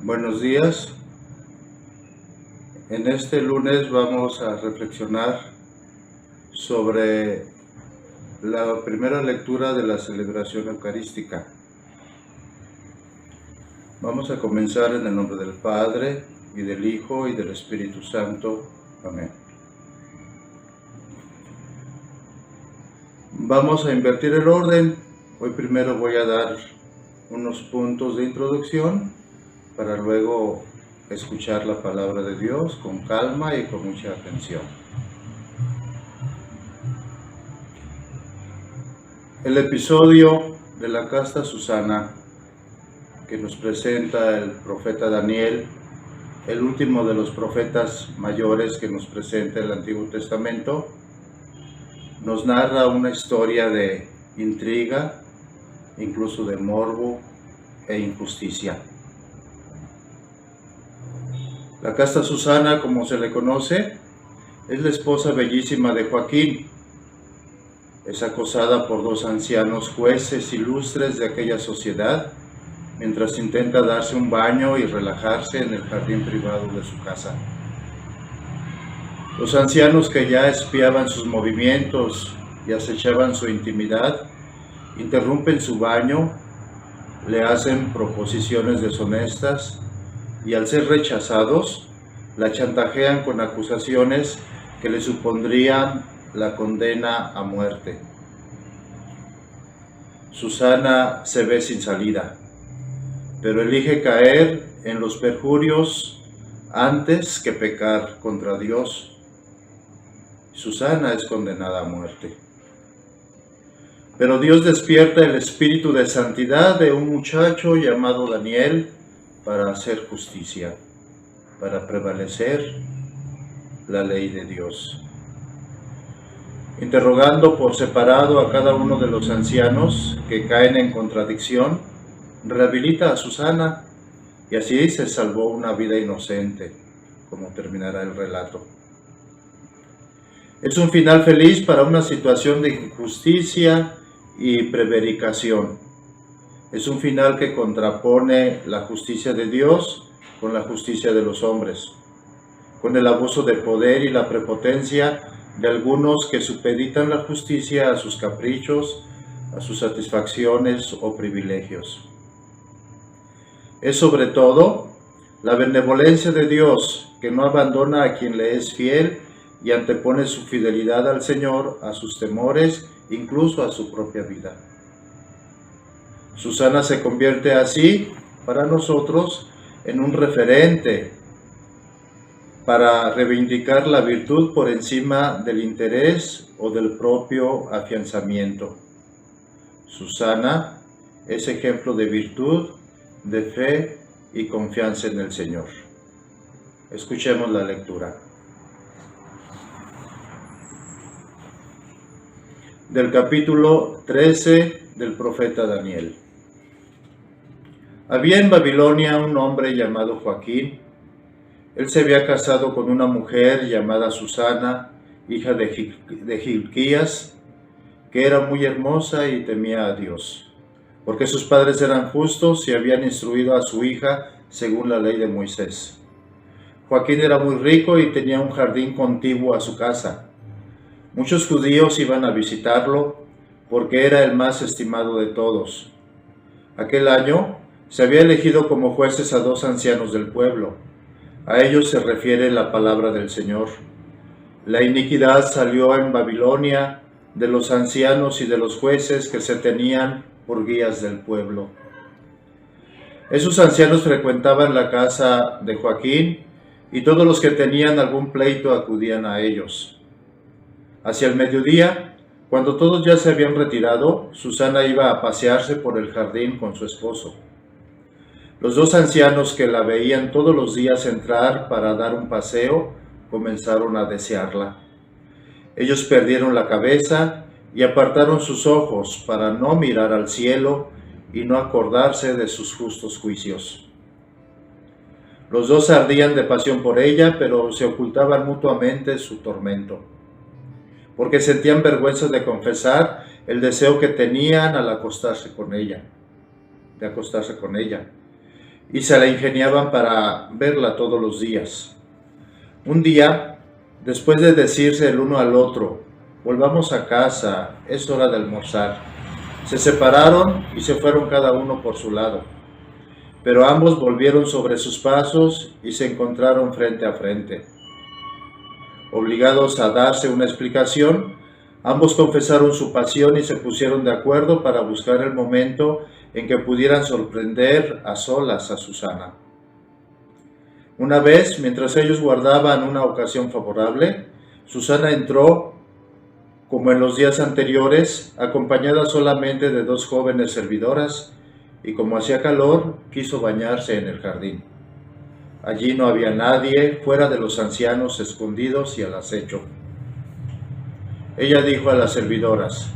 Buenos días. En este lunes vamos a reflexionar sobre la primera lectura de la celebración eucarística. Vamos a comenzar en el nombre del Padre, y del Hijo, y del Espíritu Santo. Amén. Vamos a invertir el orden. Hoy primero voy a dar unos puntos de introducción para luego escuchar la palabra de Dios con calma y con mucha atención. El episodio de la casta Susana que nos presenta el profeta Daniel, el último de los profetas mayores que nos presenta el Antiguo Testamento, nos narra una historia de intriga, incluso de morbo e injusticia. La casta Susana, como se le conoce, es la esposa bellísima de Joaquín. Es acosada por dos ancianos jueces ilustres de aquella sociedad, mientras intenta darse un baño y relajarse en el jardín privado de su casa. Los ancianos, que ya espiaban sus movimientos y acechaban su intimidad, interrumpen su baño, le hacen proposiciones deshonestas y, al ser rechazados, la chantajean con acusaciones que le supondrían la condena a muerte. Susana se ve sin salida, pero elige caer en los perjurios antes que pecar contra Dios. Susana es condenada a muerte. Pero Dios despierta el espíritu de santidad de un muchacho llamado Daniel para hacer justicia, para prevalecer la ley de Dios. Interrogando por separado a cada uno de los ancianos que caen en contradicción, rehabilita a Susana y así se salvó una vida inocente, como terminará el relato. Es un final feliz para una situación de injusticia y prevaricación. Es un final que contrapone la justicia de Dios con la justicia de los hombres, con el abuso de poder y la prepotencia de algunos que supeditan la justicia a sus caprichos, a sus satisfacciones o privilegios. Es sobre todo la benevolencia de Dios, que no abandona a quien le es fiel y antepone su fidelidad al Señor a sus temores, incluso a su propia vida. Susana se convierte así, para nosotros, en un referente para reivindicar la virtud por encima del interés o del propio afianzamiento. Susana es ejemplo de virtud, de fe y confianza en el Señor. Escuchemos la lectura. Del capítulo 13 del profeta Daniel. Había en Babilonia un hombre llamado Joaquín. Él se había casado con una mujer llamada Susana, hija de Hilquías, que era muy hermosa y temía a Dios, porque sus padres eran justos y habían instruido a su hija según la ley de Moisés. Joaquín era muy rico y tenía un jardín contiguo a su casa. Muchos judíos iban a visitarlo porque era el más estimado de todos. Aquel año se había elegido como jueces a dos ancianos del pueblo. A ellos se refiere la palabra del Señor. La iniquidad salió en Babilonia de los ancianos y de los jueces que se tenían por guías del pueblo. Esos ancianos frecuentaban la casa de Joaquín y todos los que tenían algún pleito acudían a ellos. Hacia el mediodía, cuando todos ya se habían retirado, Susana iba a pasearse por el jardín con su esposo. Los dos ancianos, que la veían todos los días entrar para dar un paseo, comenzaron a desearla. Ellos perdieron la cabeza y apartaron sus ojos para no mirar al cielo y no acordarse de sus justos juicios. Los dos ardían de pasión por ella, pero se ocultaban mutuamente su tormento. porque sentían vergüenza de confesar el deseo que tenían al acostarse con ella, y se la ingeniaban para verla todos los días. Un día, después de decirse el uno al otro, volvamos a casa, es hora de almorzar, se separaron y se fueron cada uno por su lado. Pero ambos volvieron sobre sus pasos y se encontraron frente a frente. Obligados a darse una explicación, ambos confesaron su pasión y se pusieron de acuerdo para buscar el momento en que pudieran sorprender a solas a Susana. Una vez, mientras ellos guardaban una ocasión favorable, Susana entró, como en los días anteriores, acompañada solamente de 2 jóvenes servidoras, y como hacía calor, quiso bañarse en el jardín. Allí no había nadie fuera de los ancianos escondidos y al acecho. Ella dijo a las servidoras: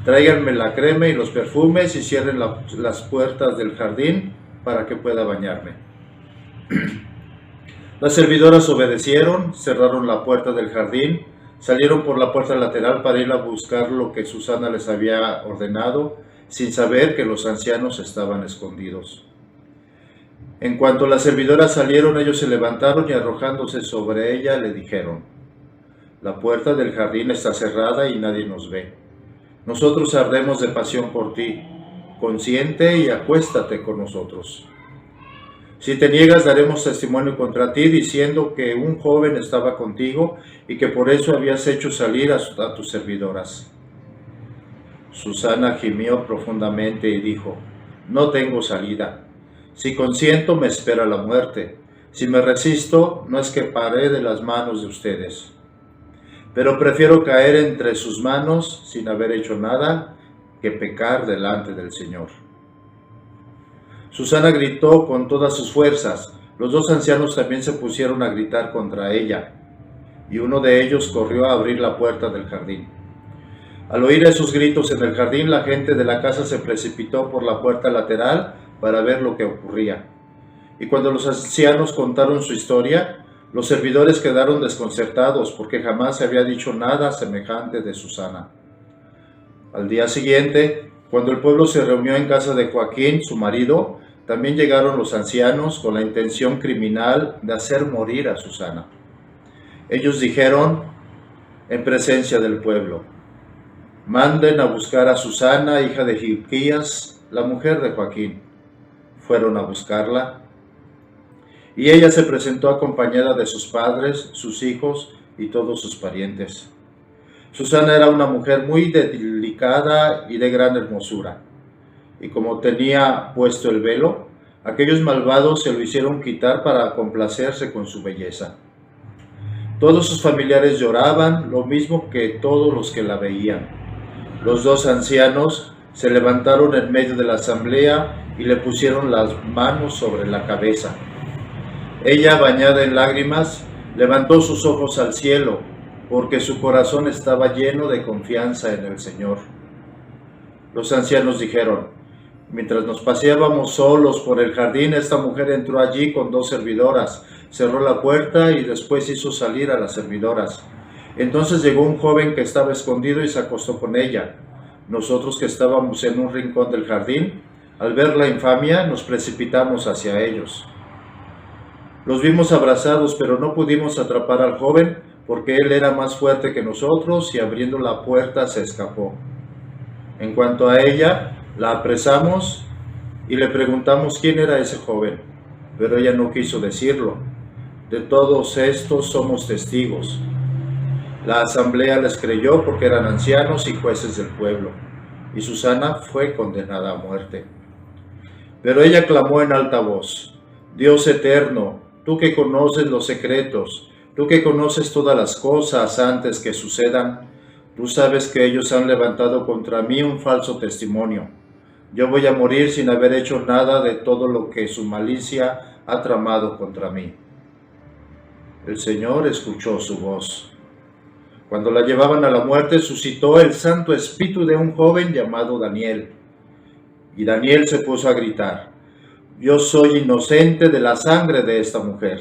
tráiganme la crema y los perfumes y cierren las puertas del jardín para que pueda bañarme. Las servidoras obedecieron, cerraron la puerta del jardín, salieron por la puerta lateral para ir a buscar lo que Susana les había ordenado, sin saber que los ancianos estaban escondidos. En cuanto las servidoras salieron, ellos se levantaron y arrojándose sobre ella le dijeron: la puerta del jardín está cerrada y nadie nos ve. Nosotros ardemos de pasión por ti. Consiente y acuéstate con nosotros. Si te niegas, daremos testimonio contra ti, diciendo que un joven estaba contigo y que por eso habías hecho salir a tus servidoras. Susana gimió profundamente y dijo: no tengo salida. Si consiento, me espera la muerte. Si me resisto, no escaparé de las manos de ustedes. Pero prefiero caer entre sus manos sin haber hecho nada que pecar delante del Señor. Susana gritó con todas sus fuerzas. Los 2 ancianos también se pusieron a gritar contra ella, y uno de ellos corrió a abrir la puerta del jardín. Al oír esos gritos en el jardín, la gente de la casa se precipitó por la puerta lateral para ver lo que ocurría. Y cuando los ancianos contaron su historia, los servidores quedaron desconcertados porque jamás se había dicho nada semejante de Susana. Al día siguiente, cuando el pueblo se reunió en casa de Joaquín, su marido, también llegaron los ancianos con la intención criminal de hacer morir a Susana. Ellos dijeron en presencia del pueblo: manden a buscar a Susana, hija de Hilquías, la mujer de Joaquín. Fueron a buscarla, y ella se presentó acompañada de sus padres, sus hijos y todos sus parientes. Susana era una mujer muy delicada y de gran hermosura, y como tenía puesto el velo, aquellos malvados se lo hicieron quitar para complacerse con su belleza. Todos sus familiares lloraban, lo mismo que todos los que la veían. Los 2 ancianos se levantaron en medio de la asamblea y le pusieron las manos sobre la cabeza. Ella, bañada en lágrimas, levantó sus ojos al cielo, porque su corazón estaba lleno de confianza en el Señor. Los ancianos dijeron: mientras nos paseábamos solos por el jardín, esta mujer entró allí con 2 servidoras, cerró la puerta y después hizo salir a las servidoras. Entonces llegó un joven que estaba escondido y se acostó con ella. Nosotros, que estábamos en un rincón del jardín, al ver la infamia, nos precipitamos hacia ellos. Los vimos abrazados, pero no pudimos atrapar al joven porque él era más fuerte que nosotros y abriendo la puerta se escapó. En cuanto a ella, la apresamos y le preguntamos quién era ese joven, pero ella no quiso decirlo. De todos estos somos testigos. La asamblea les creyó porque eran ancianos y jueces del pueblo, y Susana fue condenada a muerte. Pero ella clamó en alta voz: Dios eterno, tú que conoces los secretos, tú que conoces todas las cosas antes que sucedan, tú sabes que ellos han levantado contra mí un falso testimonio. Yo voy a morir sin haber hecho nada de todo lo que su malicia ha tramado contra mí. El Señor escuchó su voz. Cuando la llevaban a la muerte, suscitó el Santo Espíritu de un joven llamado Daniel. Y Daniel se puso a gritar: yo soy inocente de la sangre de esta mujer.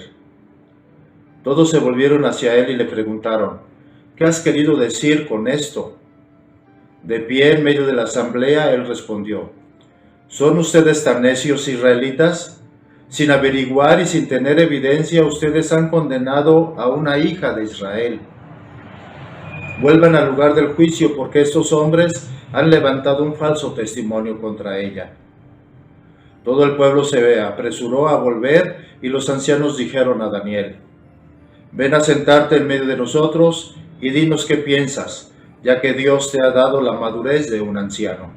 Todos se volvieron hacia él y le preguntaron: ¿qué has querido decir con esto? De pie en medio de la asamblea, él respondió: ¿son ustedes tan necios, israelitas? Sin averiguar y sin tener evidencia, ustedes han condenado a una hija de Israel. Vuelvan al lugar del juicio, porque estos hombres han levantado un falso testimonio contra ella. Todo el pueblo se apresuró a volver, y los ancianos dijeron a Daniel: ven a sentarte en medio de nosotros y dinos qué piensas, ya que Dios te ha dado la madurez de un anciano.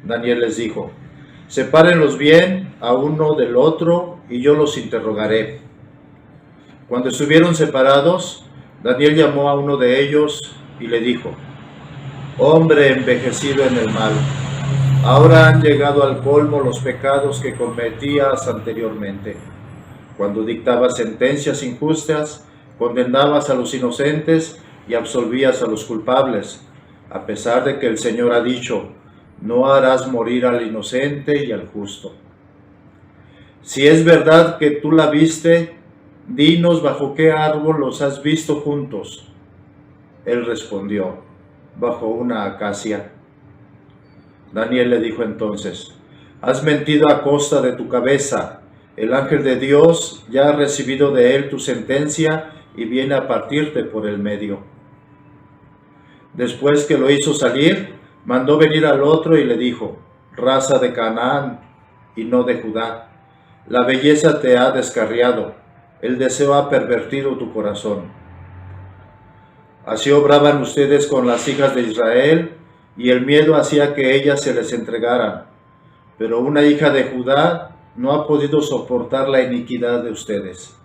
Daniel les dijo: sepárenlos bien a uno del otro, y yo los interrogaré. Cuando estuvieron separados, Daniel llamó a uno de ellos y le dijo: hombre envejecido en el mal, ahora han llegado al colmo los pecados que cometías anteriormente. Cuando dictabas sentencias injustas, condenabas a los inocentes y absolvías a los culpables, a pesar de que el Señor ha dicho: no harás morir al inocente y al justo. Si es verdad que tú la viste, dinos bajo qué árbol los has visto juntos. Él respondió: bajo una acacia. Daniel le dijo entonces: has mentido a costa de tu cabeza. El ángel de Dios ya ha recibido de él tu sentencia y viene a partirte por el medio. Después que lo hizo salir, mandó venir al otro y le dijo: raza de Canaán y no de Judá, la belleza te ha descarriado, el deseo ha pervertido tu corazón. Así obraban ustedes con las hijas de Israel, y el miedo hacía que ellas se les entregaran. Pero una hija de Judá no ha podido soportar la iniquidad de ustedes.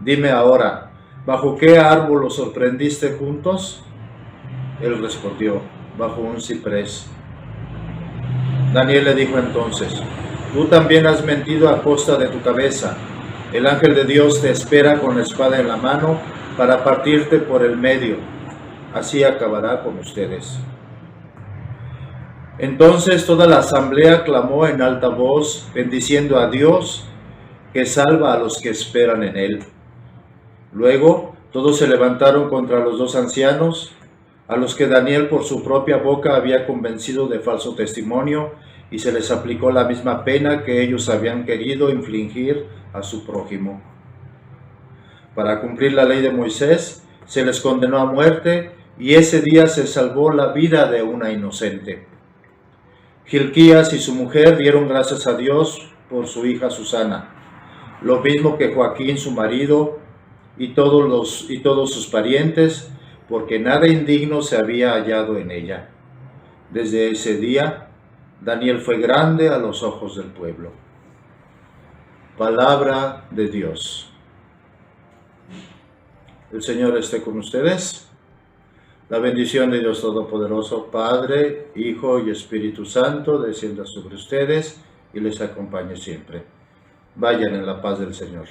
Dime ahora, ¿bajo qué árbol los sorprendiste juntos? Él respondió: bajo un ciprés. Daniel le dijo entonces: tú también has mentido a costa de tu cabeza. El ángel de Dios te espera con la espada en la mano para partirte por el medio. Así acabará con ustedes. Entonces toda la asamblea clamó en alta voz, bendiciendo a Dios, que salva a los que esperan en él. Luego todos se levantaron contra los dos ancianos, a los que Daniel por su propia boca había convencido de falso testimonio, y se les aplicó la misma pena que ellos habían querido infligir a su prójimo. Para cumplir la ley de Moisés, se les condenó a muerte, y ese día se salvó la vida de una inocente. Hilquías y su mujer dieron gracias a Dios por su hija Susana, lo mismo que Joaquín su marido y todos sus parientes, porque nada indigno se había hallado en ella. Desde ese día, Daniel fue grande a los ojos del pueblo. Palabra de Dios. El Señor esté con ustedes. La bendición de Dios Todopoderoso, Padre, Hijo y Espíritu Santo, descienda sobre ustedes y les acompañe siempre. Vayan en la paz del Señor.